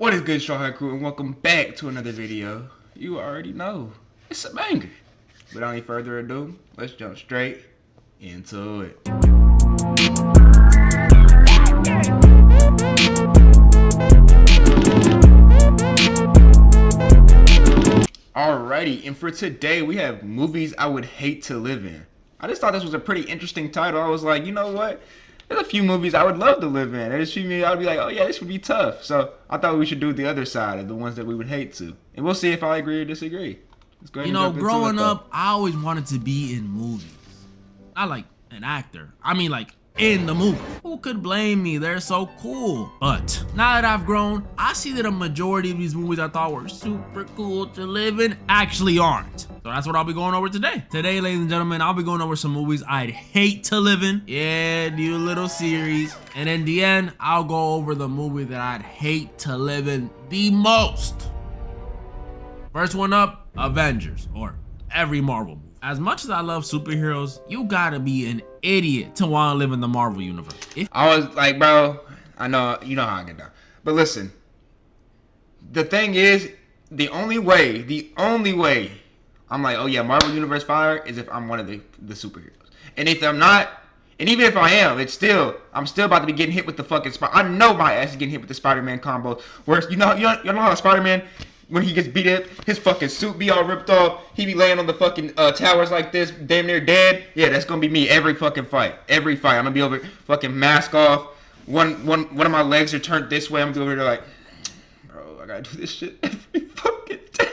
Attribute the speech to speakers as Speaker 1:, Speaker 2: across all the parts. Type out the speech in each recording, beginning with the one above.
Speaker 1: What is good, Straw Hat Crew, and welcome back to another video. You already know, it's a banger. Without any further ado, let's jump straight into it. Alrighty, and for today we have movies I would hate to live in. I just thought this was a pretty interesting title. I was like, you know what? There's a few movies I would love to live in. There's a few I'd be like, oh yeah, this would be tough. So I thought we should do the other side of the ones that we would hate to. And we'll see if I agree or disagree. Let's go ahead and jump into
Speaker 2: growing
Speaker 1: it,
Speaker 2: up, I always wanted to be in movies. Not like an actor. I mean like in the movie. Who could blame me? They're so cool. But now that I've grown, I see that a majority of these movies I thought were super cool to live in actually aren't. So that's what I'll be going over today. Today, ladies and gentlemen, I'll be going over some movies I'd hate to live in. Yeah, new little series. And in the end, I'll go over the movie that I'd hate to live in the most. First one up, Avengers, or every Marvel movie. As much as I love superheroes, you gotta be an idiot to want to live in the Marvel universe.
Speaker 1: I was like, bro, I know, you know how I get down. But listen, the thing is, the only way I'm like, oh yeah, Marvel Universe fire is if I'm one of the superheroes. And if I'm not, and even if I am, I'm still about to be getting hit with the fucking I know my ass is getting hit with the Spider-Man combo. Where you know how Spider-Man, when he gets beat up, his fucking suit be all ripped off. He be laying on the fucking towers like this, damn near dead. Yeah, that's gonna be me every fucking fight. Every fight, I'm gonna be over fucking mask off. One of my legs are turned this way. I'm gonna be over there like, bro, I gotta do this shit every fucking day.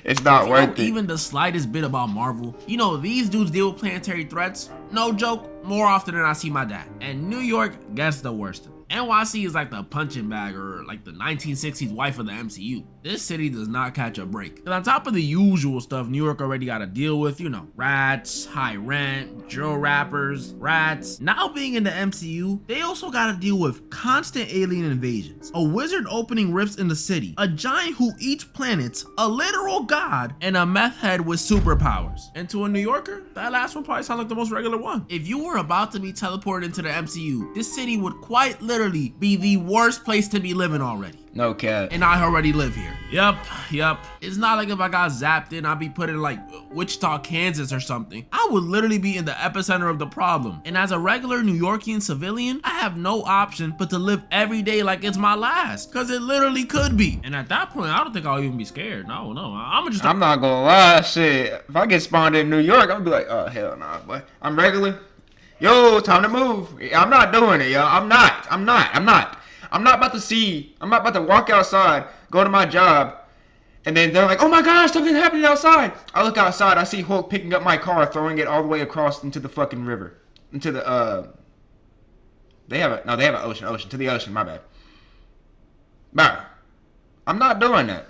Speaker 1: It's not worth it.
Speaker 2: Even the slightest bit about Marvel, you know, these dudes deal with planetary threats, no joke, more often than I see my dad. And New York gets the worst of it. NYC is like the punching bag or like the 1960s wife of the MCU. This city does not catch a break. And on top of the usual stuff New York already got to deal with, you know, rats, high rent, drill rappers, rats. Now being in the MCU, they also got to deal with constant alien invasions, a wizard opening rifts in the city, a giant who eats planets, a literal god, and a meth head with superpowers. And to a New Yorker, that last one probably sounds like the most regular one. If you were about to be teleported into the MCU, this city would quite literally be the worst place to be living already.
Speaker 1: No cap.
Speaker 2: And I already live here. Yep. It's not like if I got zapped in, I'd be put in like Wichita, Kansas or something. I would literally be in the epicenter of the problem. And as a regular New Yorkian civilian, I have no option but to live every day like it's my last. Cause it literally could be. And at that point, I don't think I'll even be scared. No. I'm
Speaker 1: not gonna lie, shit. If I get spawned in New York, I'm gonna be like, oh hell nah, boy. I'm regular. Yo, time to move. I'm not doing it, yo. I'm not about to walk outside, go to my job, and then they're like, oh my gosh, something's happening outside. I look outside, I see Hulk picking up my car, throwing it all the way across into the fucking river. Into the, they have an ocean, to the ocean, my bad. Bro, I'm not doing that.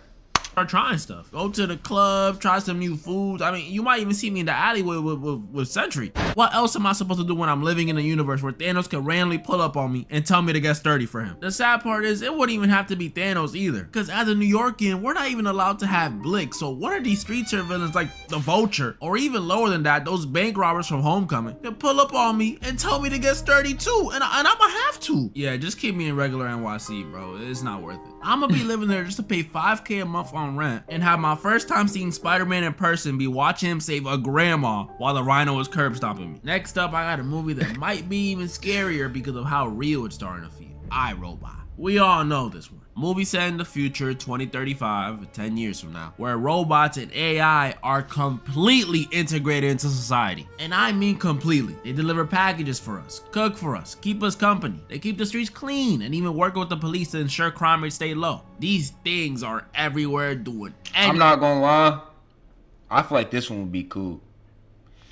Speaker 2: Start trying stuff. Go to the club, try some new foods. I mean, you might even see me in the alleyway with Sentry. What else am I supposed to do when I'm living in a universe where Thanos can randomly pull up on me and tell me to get sturdy for him? The sad part is, it wouldn't even have to be Thanos either. Because as a New Yorkian, we're not even allowed to have Blick. So one of these street tier villains like the Vulture, or even lower than that, those bank robbers from Homecoming, can pull up on me and tell me to get sturdy too. And I'm gonna have to. Yeah, just keep me in regular NYC, bro. It's not worth it. I'm gonna be living there just to pay $5K a month on rent and have my first time seeing Spider-Man in person be watching him save a grandma while the Rhino is curb stomping me. Next up, I got a movie that might be even scarier because of how real it's starting to feel. iRobot. We all know this one. Movie set in the future, 2035, 10 years from now, where robots and AI are completely integrated into society. And I mean completely. They deliver packages for us, cook for us, keep us company. They keep the streets clean and even work with the police to ensure crime rates stay low. These things are everywhere doing anything.
Speaker 1: I'm not gonna lie, I feel like this one would be cool.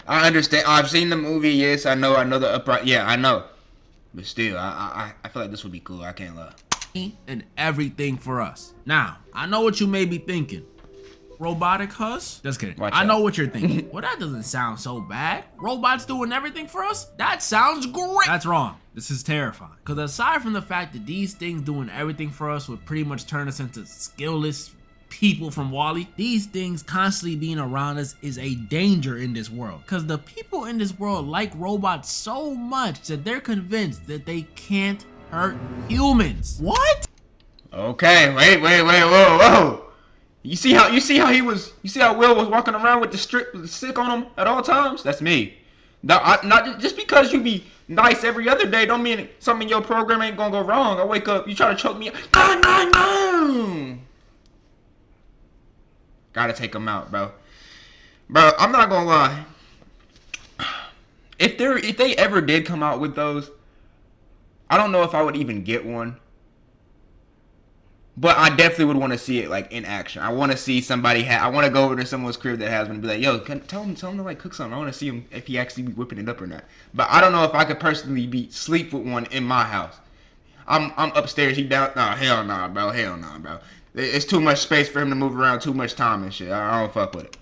Speaker 1: I understand, I've seen the movie, yes, I know the upright, yeah, I know. But still, I feel like this would be cool, I can't lie.
Speaker 2: And everything for us. Now, I know what you may be thinking. Robotic Huss? Just kidding. I know what you're thinking. Well, that doesn't sound so bad. Robots doing everything for us? That sounds great. That's wrong. This is terrifying. Because aside from the fact that these things doing everything for us would pretty much turn us into skillless people from WALL-E, these things constantly being around us is a danger in this world. Because the people in this world like robots so much that they're convinced that they can't hurt humans. What?
Speaker 1: Okay, wait, whoa. You see how Will was walking around with the stick on him at all times? That's me. Not just because you be nice every other day don't mean something in your program ain't gonna go wrong. I wake up, you try to choke me. No. Gotta take him out, bro. Bro, I'm not gonna lie. If they ever did come out with those, I don't know if I would even get one. But I definitely would want to see it like in action. I want to see somebody. I want to go over to someone's crib that has one and be like, "Yo, tell him to like cook something." I want to see him if he actually be whipping it up or not. But I don't know if I could personally sleep with one in my house. I'm upstairs. He down. No, hell nah, bro. Hell nah, bro. It's too much space for him to move around. Too much time and shit. I don't fuck with it.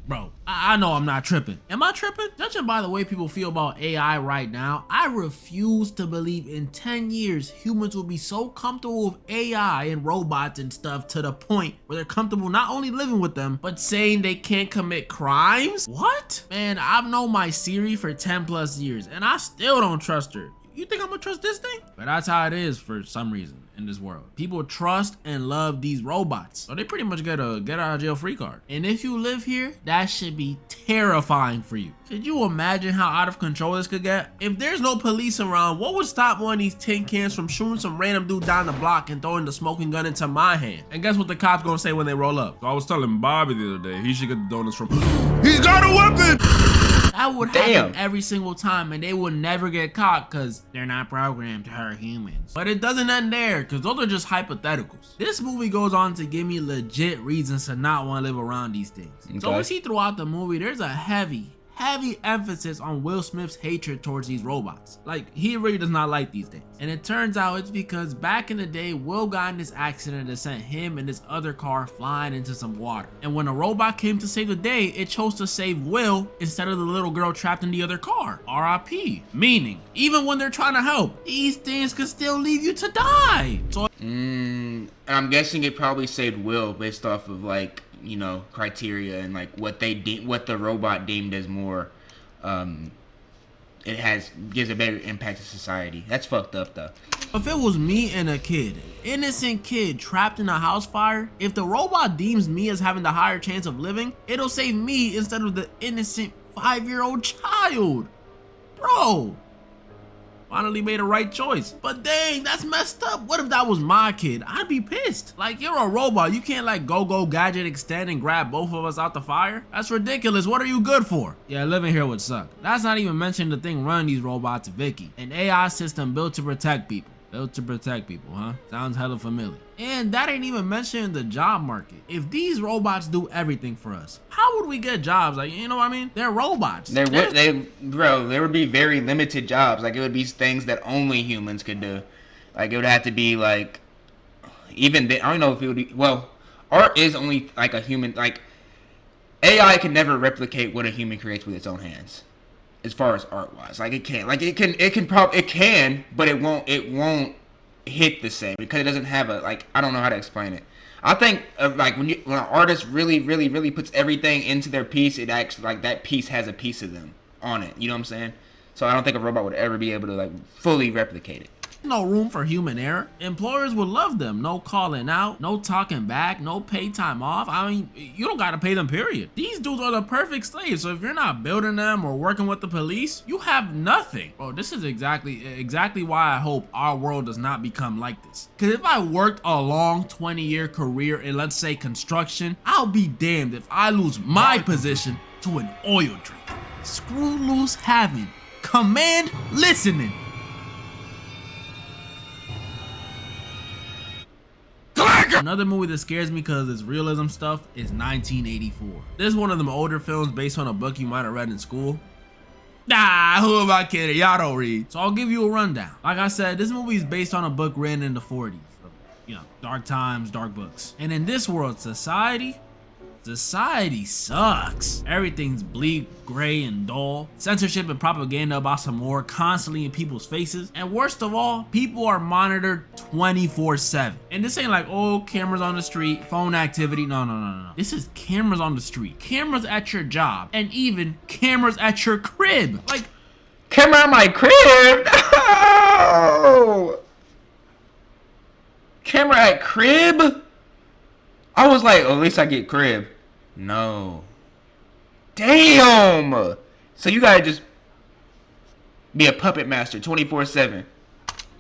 Speaker 2: Bro, I know I'm not tripping. Am I tripping? Judging by the way people feel about AI right now, I refuse to believe in 10 years humans will be so comfortable with AI and robots and stuff to the point where they're comfortable not only living with them, but saying they can't commit crimes? What? Man, I've known my Siri for 10 plus years and I still don't trust her. You think I'm gonna trust this thing? But that's how it is for some reason in this world. People trust and love these robots. So they pretty much get a get out of jail free card. And if you live here, that should be terrifying for you. Could you imagine how out of control this could get? If there's no police around, what would stop one of these tin cans from shooting some random dude down the block and throwing the smoking gun into my hand? And guess what the cops gonna say when they roll up?
Speaker 3: So I was telling Bobby the other day, he should get the donuts from. He's got a weapon!
Speaker 2: That would happen every single time and they would never get caught because they're not programmed to hurt humans. But it doesn't end there because those are just hypotheticals. This movie goes on to give me legit reasons to not want to live around these things. Okay. So we see throughout the movie, there's a heavy emphasis on Will Smith's hatred towards these robots. Like, he really does not like these things. And it turns out it's because back in the day, Will got in this accident that sent him and this other car flying into some water. And when a robot came to save the day, it chose to save Will instead of the little girl trapped in the other car. RIP. Meaning, even when they're trying to help, these things could still leave you to die. So
Speaker 1: I'm guessing it probably saved Will based off of like, you know, criteria and like what the robot deemed as more gives a better impact to society. That's fucked up though.
Speaker 2: If it was me and a kid, innocent kid trapped in a house fire, if the robot deems me as having the higher chance of living, it'll save me instead of the innocent 5-year-old child. Bro, finally made a right choice. But dang, that's messed up. What if that was my kid? I'd be pissed. Like, you're a robot. You can't like go gadget extend and grab both of us out the fire. That's ridiculous. What are you good for? Yeah, living here would suck. That's not even mentioning the thing running these robots, Vicky. An AI system built to protect people. Built to protect people, huh? Sounds hella familiar. And that ain't even mentioning the job market. If these robots do everything for us, how would we get jobs? Like, you know what I mean? They're robots.
Speaker 1: There would be very limited jobs. Like, it would be things that only humans could do. Like, it would have to be like, I don't know if it would be, well, art is only like a human, like, AI can never replicate what a human creates with its own hands. As far as art wise, like it can, but it won't hit the same because it doesn't have a, like, I don't know how to explain it. I think like when an artist really puts everything into their piece, it actually, like, that piece has a piece of them on it. You know what I'm saying? So I don't think a robot would ever be able to like fully replicate it.
Speaker 2: No room for human error. Employers would love them. No calling out, no talking back, no paid time off. I mean, you don't gotta pay them, period. These dudes are the perfect slaves. So if you're not building them or working with the police, you have nothing. Bro, this is exactly why I hope our world does not become like this. Cause if I worked a long 20-year career in, let's say, construction, I'll be damned if I lose my position to an oil drink. Screw loose having. Command listening. Another movie that scares me because it's realism stuff is 1984. This is one of them older films based on a book you might have read in school. Nah, who am I kidding? Y'all don't read. So I'll give you a rundown. Like I said, this movie is based on a book written in the 40s. So, you know, dark times, dark books. And in this world, society sucks. Everything's bleak, gray, and dull. Censorship and propaganda about some war constantly in people's faces. And worst of all, people are monitored 24/7. And this ain't like, oh, cameras on the street, phone activity. No. This is cameras on the street, cameras at your job, and even cameras at your crib. Like,
Speaker 1: camera at my crib? No! camera at crib? I was like, oh, at least I get crib. No. Damn. So you gotta just be a puppet master 24/7.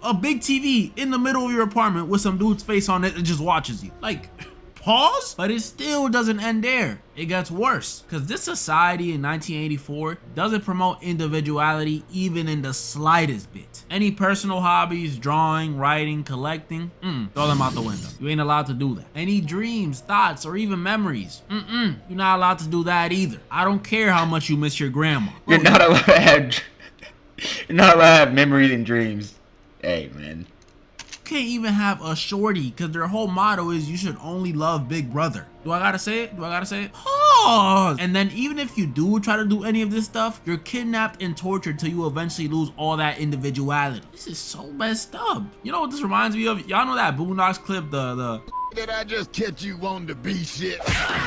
Speaker 2: A big TV in the middle of your apartment with some dude's face on it that just watches you. Like, pause? But it still doesn't end there. It gets worse. Because this society in 1984 doesn't promote individuality even in the slightest bit. Any personal hobbies, drawing, writing, collecting, throw them out the window. You ain't allowed to do that. Any dreams, thoughts, or even memories, you're not allowed to do that either. I don't care how much you miss your grandma.
Speaker 1: You're not allowed to have, you're not allowed to have memories and dreams. Hey, man.
Speaker 2: Can't even have a shorty because their whole motto is you should only love Big Brother. Do I gotta say it? Do I gotta say it? Pause. And then even if you do try to do any of this stuff, you're kidnapped and tortured till you eventually lose all that individuality. This is so messed up. You know what this reminds me of? Y'all know that Boondocks clip, the
Speaker 4: Did I just catch you wanting to be shit?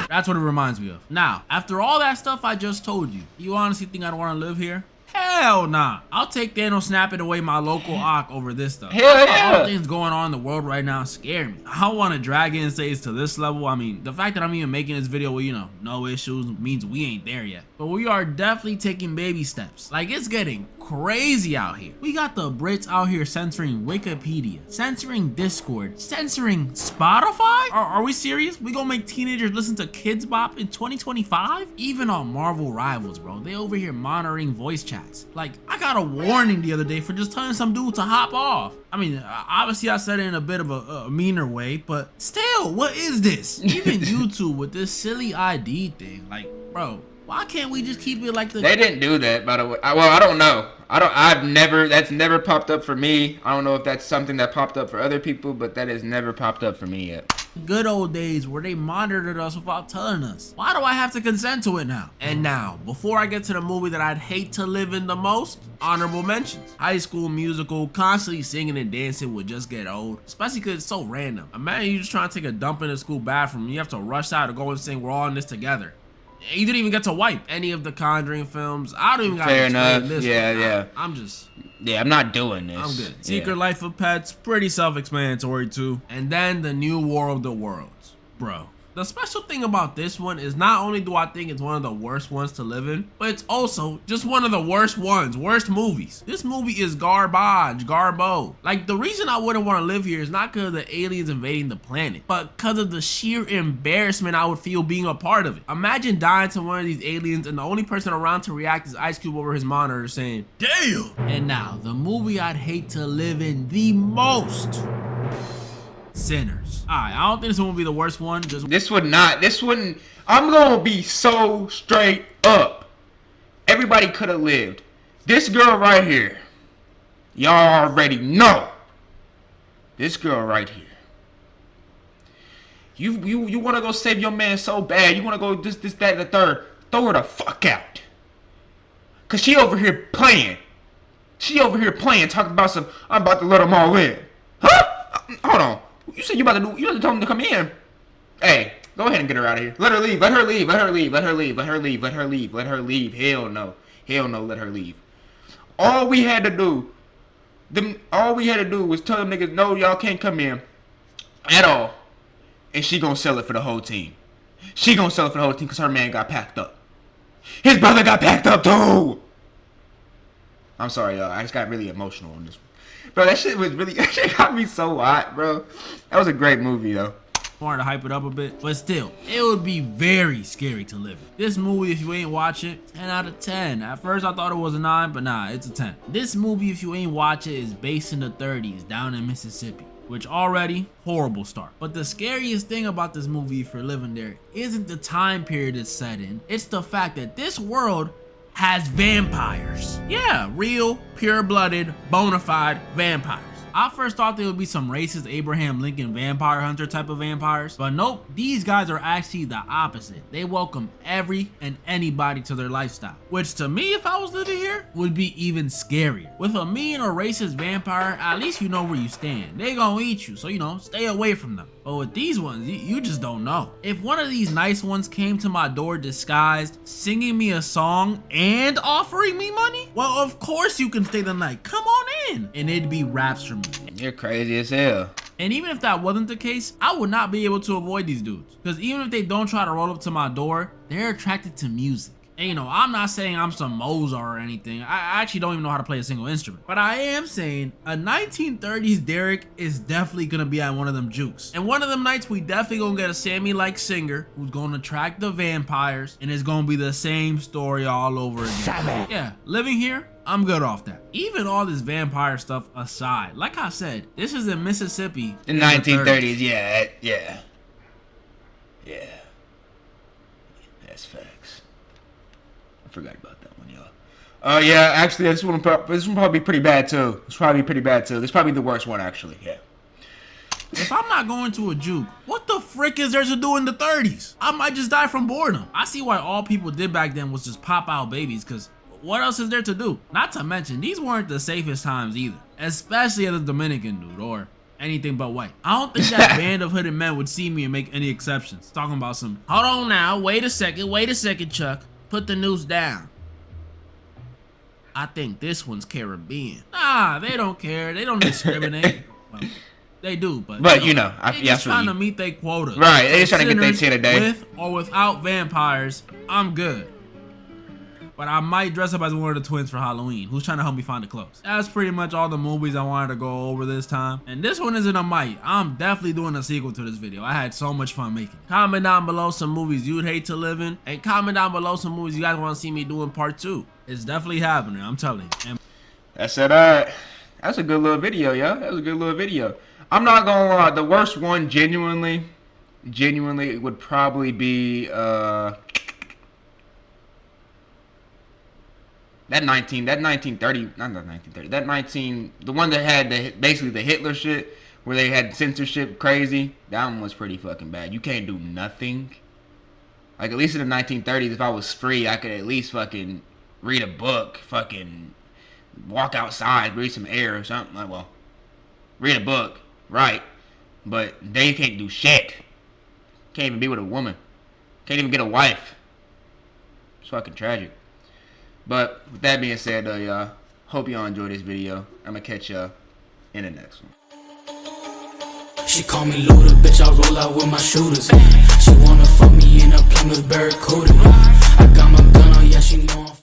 Speaker 2: That's what it reminds me of. Now, after all that stuff I just told you, you honestly think I'd want to live here? Hell nah. I'll take Thanos snapping away my local Ock over this stuff.
Speaker 1: Hell yeah.
Speaker 2: All the things going on in the world right now scare me. I don't want to drag in Sage to this level. I mean, the fact that I'm even making this video with, no issues means we ain't there yet. But we are definitely taking baby steps. Like, it's getting crazy out here. We got the Brits out here censoring Wikipedia, censoring Discord, censoring Spotify? Are we serious? We gonna make teenagers listen to Kids Bop in 2025? Even on Marvel Rivals, bro, they over here monitoring voice chats. Like, I got a warning the other day for just telling some dude to hop off. I mean, obviously I said it in a bit of a meaner way, but still, what is this? Even YouTube with this silly ID thing, like, bro, why can't we just keep it like the...
Speaker 1: They didn't do that, by the way. Well, I don't know. That's never popped up for me. I don't know if that's something that popped up for other people, but that has never popped up for me yet.
Speaker 2: good old days where they monitored us without telling us. Why do I have to consent to it now? And now, before I get to the movie that I'd hate to live in the most, honorable mentions. High School Musical, constantly singing and dancing would just get old, especially because it's so random. Imagine you just trying to take a dump in the school bathroom and you have to rush out to go and sing We're All in This Together. You didn't even get to wipe any of the Conjuring films. I don't even got to explain this.
Speaker 1: Yeah.
Speaker 2: I'm
Speaker 1: not doing this.
Speaker 2: I'm good. Secret Life of Pets, pretty self-explanatory too. And then The New War of the Worlds. Bro. The special thing about this one is not only do I think it's one of the worst ones to live in, but it's also just one of the worst ones, worst movies. This movie is garbage, garbo. Like, the reason I wouldn't want to live here is not because of the aliens invading the planet, but because of the sheer embarrassment I would feel being a part of it. Imagine dying to one of these aliens and the only person around to react is Ice Cube over his monitor saying, "Damn!" And now, the movie I'd hate to live in the most. Sinners. Alright, I don't think this one will be the worst one.
Speaker 1: This wouldn't. I'm gonna be so straight up. Everybody could have lived. This girl right here. Y'all already know. This girl right here. You wanna go save your man so bad. You wanna go this, that, and the third. Throw her the fuck out. Cause she over here playing. Talking about some, I'm about to let them all in. Huh? Hold on. You said you about to tell them to come in. Hey, go ahead and get her out of here. Let her leave. Hell no. Let her leave. All we had to do was tell them niggas, no, y'all can't come in at all. And she gonna sell it for the whole team. Because her man got packed up. His brother got packed up too. I'm sorry, y'all. I just got really emotional on this one. Bro, that shit got me so hot, bro. That was a great movie, though.
Speaker 2: Wanted to hype it up a bit, but still, it would be very scary to live in. This movie, if you ain't watch it, 10 out of 10. At first, I thought it was a 9, but nah, it's a 10. This movie, if you ain't watch it, is based in the 30s, down in Mississippi, which already, horrible start. But the scariest thing about this movie, if you're living there, isn't the time period it's set in. It's the fact that this world has vampires. Yeah, real, pure-blooded, bona fide vampires. I first thought they would be some racist Abraham Lincoln vampire hunter type of vampires, but nope, these guys are actually the opposite. They welcome every and anybody to their lifestyle, which to me, if I was living here, would be even scarier. With a mean or racist vampire, at least you know where you stand. They gonna eat you, so stay away from them. But with these ones, you just don't know. If one of these nice ones came to my door disguised, singing me a song and offering me money, well, of course you can stay the night. Come on in. And it'd be raps from me.
Speaker 1: You're crazy as hell.
Speaker 2: And even if that wasn't the case, I would not be able to avoid these dudes. Because even if they don't try to roll up to my door, they're attracted to music. And you know, I'm not saying I'm some Mozart or anything. I actually don't even know how to play a single instrument. But I am saying a 1930s Derek is definitely gonna be at one of them jukes. And one of them nights we definitely gonna get a Sammy-like singer who's gonna attract the vampires, and it's gonna be the same story all over again. Sammy. Yeah, living here, I'm good off that. Even all this vampire stuff aside, like I said, this is in Mississippi
Speaker 1: In 1930s, yeah. That's facts. I forgot about that one, y'all. Yeah, actually, this one probably be pretty bad too. This is probably the worst one, actually. Yeah.
Speaker 2: If I'm not going to a juke, what the frick is there to do in the 30s? I might just die from boredom. I see why all people did back then was just pop out babies, because what else is there to do? Not to mention, these weren't the safest times either, especially as a Dominican dude or anything but white. I don't think that band of hooded men would see me and make any exceptions. Talking about some, hold on now, wait a second, Chuck. Put the noose down. I think this one's Caribbean. Nah, they don't care. They don't discriminate. Well, they do, but
Speaker 1: But
Speaker 2: they just trying to meet their quota.
Speaker 1: Right, they just trying to get their 10 a day.
Speaker 2: With or without vampires, I'm good. But I might dress up as one of the twins for Halloween, who's trying to help me find the clothes. That's pretty much all the movies I wanted to go over this time. And this one isn't a might. I'm definitely doing a sequel to this video. I had so much fun making. Comment down below some movies you'd hate to live in. And comment down below some movies you guys want to see me do in part 2. It's definitely happening, I'm telling you. And
Speaker 1: That's it. That's a good little video, yo. That was a good little video. I'm not gonna lie. The worst one, genuinely, would probably be the one that had basically the Hitler shit, where they had censorship crazy. That one was pretty fucking bad. You can't do nothing. Like, at least in the 1930s, if I was free, I could at least fucking read a book, fucking walk outside, breathe some air or something. Like, well, read a book, right? But they can't do shit. Can't even be with a woman. Can't even get a wife. It's fucking tragic. But with that being said, y'all, hope y'all enjoyed this video. I'm gonna catch y'all in the next one.
Speaker 5: She call me Luda, bitch, I roll out with my shooters. She wanna fuck me in a Plymouth Barracuda. I got my gun on, yeah, she know I'm